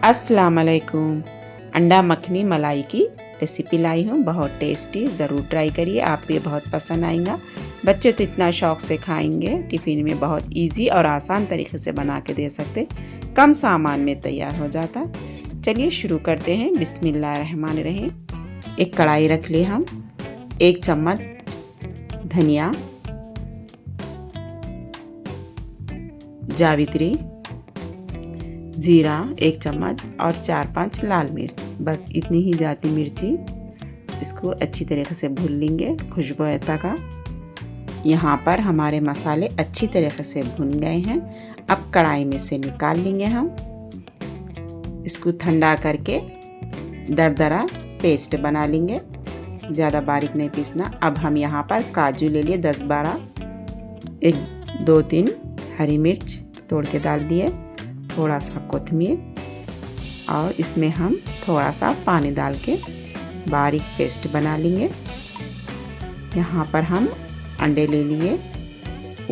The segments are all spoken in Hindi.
अस्सलाम वालेकुम। अंडा मखनी मलाई की रेसिपी लाई हूँ, बहुत टेस्टी, ज़रूर ट्राई करिए, आपको ये बहुत पसंद आएगा। बच्चे तो इतना शौक़ से खाएंगे। टिफ़िन में बहुत इजी और आसान तरीके से बना के दे सकते, कम सामान में तैयार हो जाता। चलिए शुरू करते हैं। बिस्मिल्लाहिर्रहमानिर्रहीम। एक कढ़ाई रख लिए हम, 1 चम्मच धनिया, जावित्री, ज़ीरा 1 चम्मच और 4-5 लाल मिर्च, बस इतनी ही जाती मिर्ची। इसको अच्छी तरीके से भून लेंगे खुशबू तक। यहाँ पर हमारे मसाले अच्छी तरीके से भुन गए हैं। अब कढ़ाई में से निकाल लेंगे हम। इसको ठंडा करके दरदरा पेस्ट बना लेंगे, ज़्यादा बारीक नहीं पीसना। अब हम यहाँ पर काजू ले लिए 10-12, 1-2-3 हरी मिर्च तोड़ के डाल दिए, थोड़ा सा कोथिमीर और इसमें हम थोड़ा सा पानी डाल के बारीक पेस्ट बना लेंगे। यहाँ पर हम अंडे ले लिए,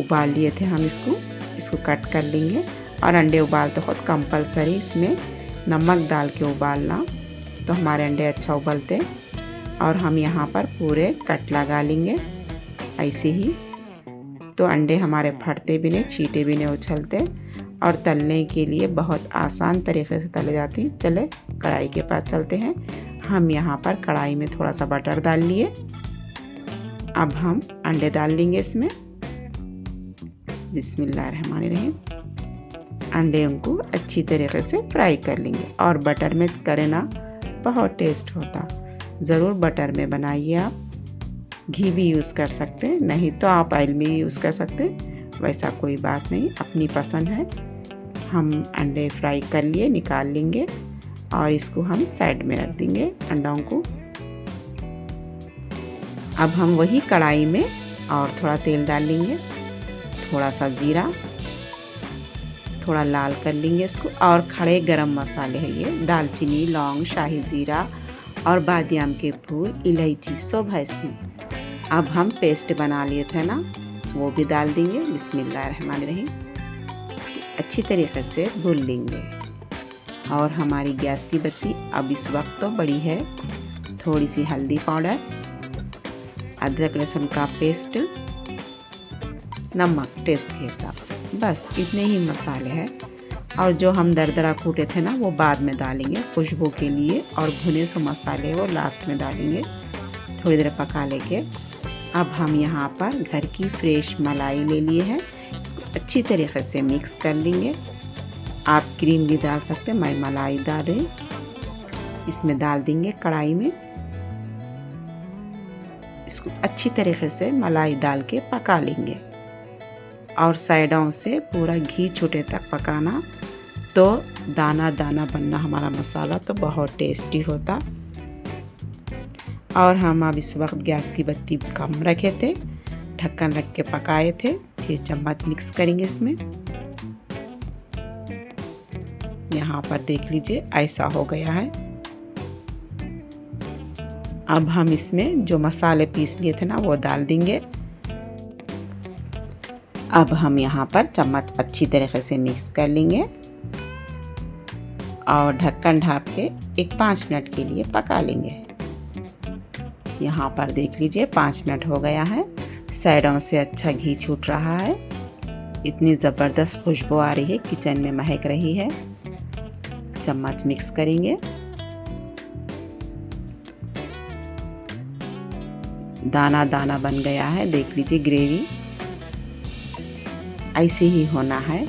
उबाल लिए थे हम इसको कट कर लेंगे। और अंडे उबालते खुद कंपलसरी इसमें नमक डाल के उबालना, तो हमारे अंडे अच्छा उबलते। और हम यहाँ पर पूरे कट लगा लेंगे ऐसे ही, तो अंडे हमारे फटते भी नहीं, छींटे भी नहीं उछलते और तलने के लिए बहुत आसान तरीके से तले जाती। चले कढ़ाई के पास चलते हैं। हम यहाँ पर कढ़ाई में थोड़ा सा बटर डाल लिए। अब हम अंडे डाल लेंगे इसमें। बिस्मिल्लाहिर्रहमानिर्रहीम। अंडे को अच्छी तरीके से फ्राई कर लेंगे और बटर में करें ना, बहुत टेस्ट होता। ज़रूर बटर में बनाइए। आप घी भी यूज़ कर सकते हैं, नहीं तो आप ऑयल में यूज़ कर सकते हैं, वैसा कोई बात नहीं, अपनी पसंद है। हम अंडे फ्राई कर लिए, निकाल लेंगे और इसको हम साइड में रख देंगे अंडों को। अब हम वही कढ़ाई में और थोड़ा तेल डाल लेंगे, थोड़ा सा जीरा, थोड़ा लाल कर लेंगे इसको। और खड़े गरम मसाले हैं ये, दालचीनी, लौंग, शाही जीरा और बादियाम के फूल, इलायची सब है इसमें। अब हम पेस्ट बना लिए थे ना, वो भी डाल देंगे। बिस्मिल्लाहिर्रहमानिर्रहीम। इसको अच्छी तरीके से भून लेंगे। और हमारी गैस की बत्ती अब इस वक्त तो बड़ी है। थोड़ी सी हल्दी पाउडर, अदरक लहसुन का पेस्ट, नमक टेस्ट के हिसाब से, बस इतने ही मसाले हैं। और जो हम दरदरा कूटे थे ना, वो बाद में डालेंगे खुशबू के लिए, और भुने से मसाले वो लास्ट में डालेंगे, थोड़ी देर पका लेके। अब हम यहाँ पर घर की फ्रेश मलाई ले लिए हैं, इसको अच्छी तरीके से मिक्स कर लेंगे। आप क्रीम भी डाल सकते हैं, मैं मलाई डाल रही। इसमें डाल देंगे कढ़ाई में। इसको अच्छी तरीके से मलाई डाल के पका लेंगे और साइडों से पूरा घी छूटे तक पकाना, तो दाना दाना बनना हमारा मसाला, तो बहुत टेस्टी होता। और हम अब इस वक्त गैस की बत्ती कम रखे थे, ढक्कन रख के पकाए थे। फिर चम्मच मिक्स करेंगे इसमें। यहाँ पर देख लीजिए ऐसा हो गया है। अब हम इसमें जो मसाले पीस लिए थे ना, वो डाल देंगे। अब हम यहाँ पर चम्मच अच्छी तरीके से मिक्स कर लेंगे और ढक्कन ढाँप के 5 मिनट के लिए पका लेंगे। यहाँ पर देख लीजिए 5 मिनट हो गया है। साइडों से अच्छा घी छूट रहा है, इतनी ज़बरदस्त खुशबू आ रही है, किचन में महक रही है। चम्मच मिक्स करेंगे। दाना दाना बन गया है, देख लीजिए ग्रेवी ऐसे ही होना है।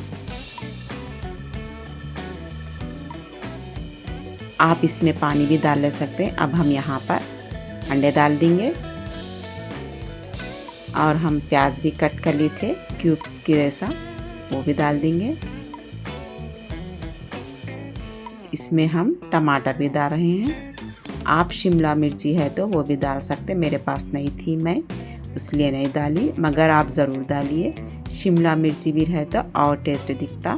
आप इसमें पानी भी डाल ले सकते हैं। अब हम यहाँ पर अंडे डाल देंगे और हम प्याज भी कट कर लिए थे क्यूब्स के जैसा, वो भी डाल देंगे। इसमें हम टमाटर भी डाल रहे हैं। आप शिमला मिर्ची है तो वो भी डाल सकते, मेरे पास नहीं थी, मैं इसलिए नहीं डाली, मगर आप ज़रूर डालिए। शिमला मिर्ची भी है तो और टेस्ट दिखता।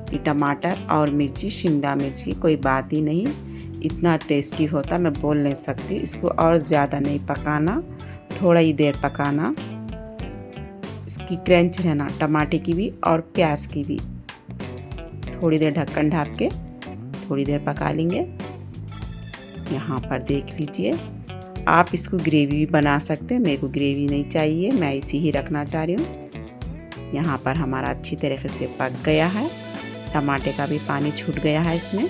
ये टमाटर और मिर्ची, शिमला मिर्च की कोई बात ही नहीं, इतना टेस्टी होता, मैं बोल नहीं सकती। इसको और ज़्यादा नहीं पकाना, थोड़ा ही देर पकाना। इसकी क्रंच रहना, टमाटे की भी और प्याज की भी। थोड़ी देर ढक्कन ढाँप के थोड़ी देर पका लेंगे। यहाँ पर देख लीजिए, आप इसको ग्रेवी भी बना सकते हैं, मेरे को ग्रेवी नहीं चाहिए, मैं इसी ही रखना चाह रही हूँ। यहाँ पर हमारा अच्छी तरीके से पक गया है, टमाटर का भी पानी छूट गया है इसमें।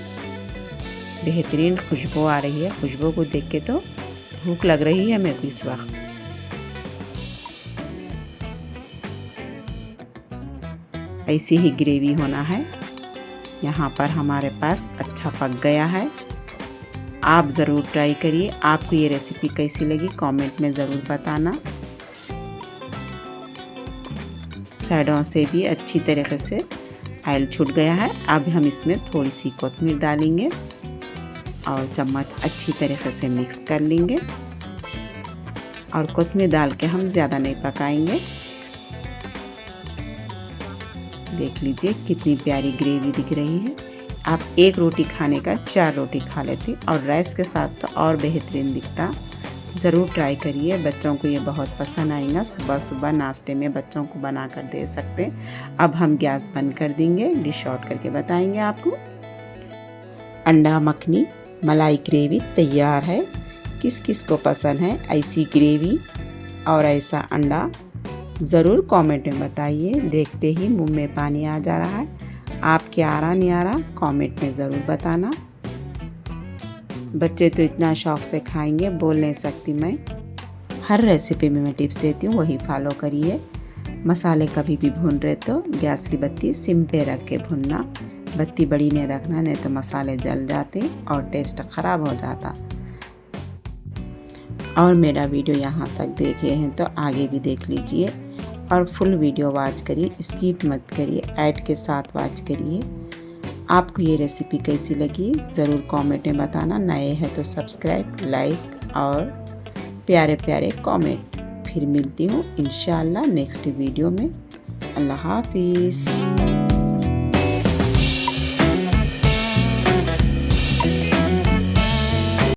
बेहतरीन खुशबू आ रही है, खुशबू को देख के तो भूख लग रही है मेरे को इस वक्त। ऐसी ही ग्रेवी होना है। यहाँ पर हमारे पास अच्छा पक गया है। आप ज़रूर ट्राई करिए। आपको ये रेसिपी कैसी लगी कमेंट में ज़रूर बताना। साइडों से भी अच्छी तरीके से ऑयल छूट गया है। अब हम इसमें थोड़ी सी कोथिमीर डालेंगे और चम्मच अच्छी तरीके से मिक्स कर लेंगे। और कोथिमीर डाल के हम ज़्यादा नहीं पकाएंगे। देख लीजिए कितनी प्यारी ग्रेवी दिख रही है। आप एक रोटी खाने का 4 रोटी खा लेती और राइस के साथ तो और बेहतरीन दिखता। ज़रूर ट्राई करिए, बच्चों को ये बहुत पसंद आएगा। सुबह सुबह नाश्ते में बच्चों को बना कर दे सकते हैं। अब हम गैस बंद कर देंगे, डिश आउट करके बताएंगे आपको। अंडा मखनी मलाई ग्रेवी तैयार है। किस किस को पसंद है ऐसी ग्रेवी और ऐसा अंडा, ज़रूर कमेंट में बताइए। देखते ही मुंह में पानी आ जा रहा है। आप क्या आ रहा नहीं आ रहा कमेंट में ज़रूर बताना। बच्चे तो इतना शौक से खाएंगे, बोल नहीं सकती मैं। हर रेसिपी में मैं टिप्स देती हूँ, वही फॉलो करिए। मसाले कभी भी भून रहे तो गैस की बत्ती सिम पे रख के भूनना, बत्ती बड़ी नहीं रखना, नहीं तो मसाले जल जाते और टेस्ट ख़राब हो जाता। और मेरा वीडियो यहाँ तक देखे हैं तो आगे भी देख लीजिए और फुल वीडियो वॉच करिए, स्किप मत करिए, ऐड के साथ वॉच करिए। आपको ये रेसिपी कैसी लगी ज़रूर कमेंट में बताना। नए हैं तो सब्सक्राइब, लाइक और प्यारे प्यारे कमेंट। फिर मिलती हूँ इंशाल्लाह नेक्स्ट वीडियो में। अल्लाह हाफिज़।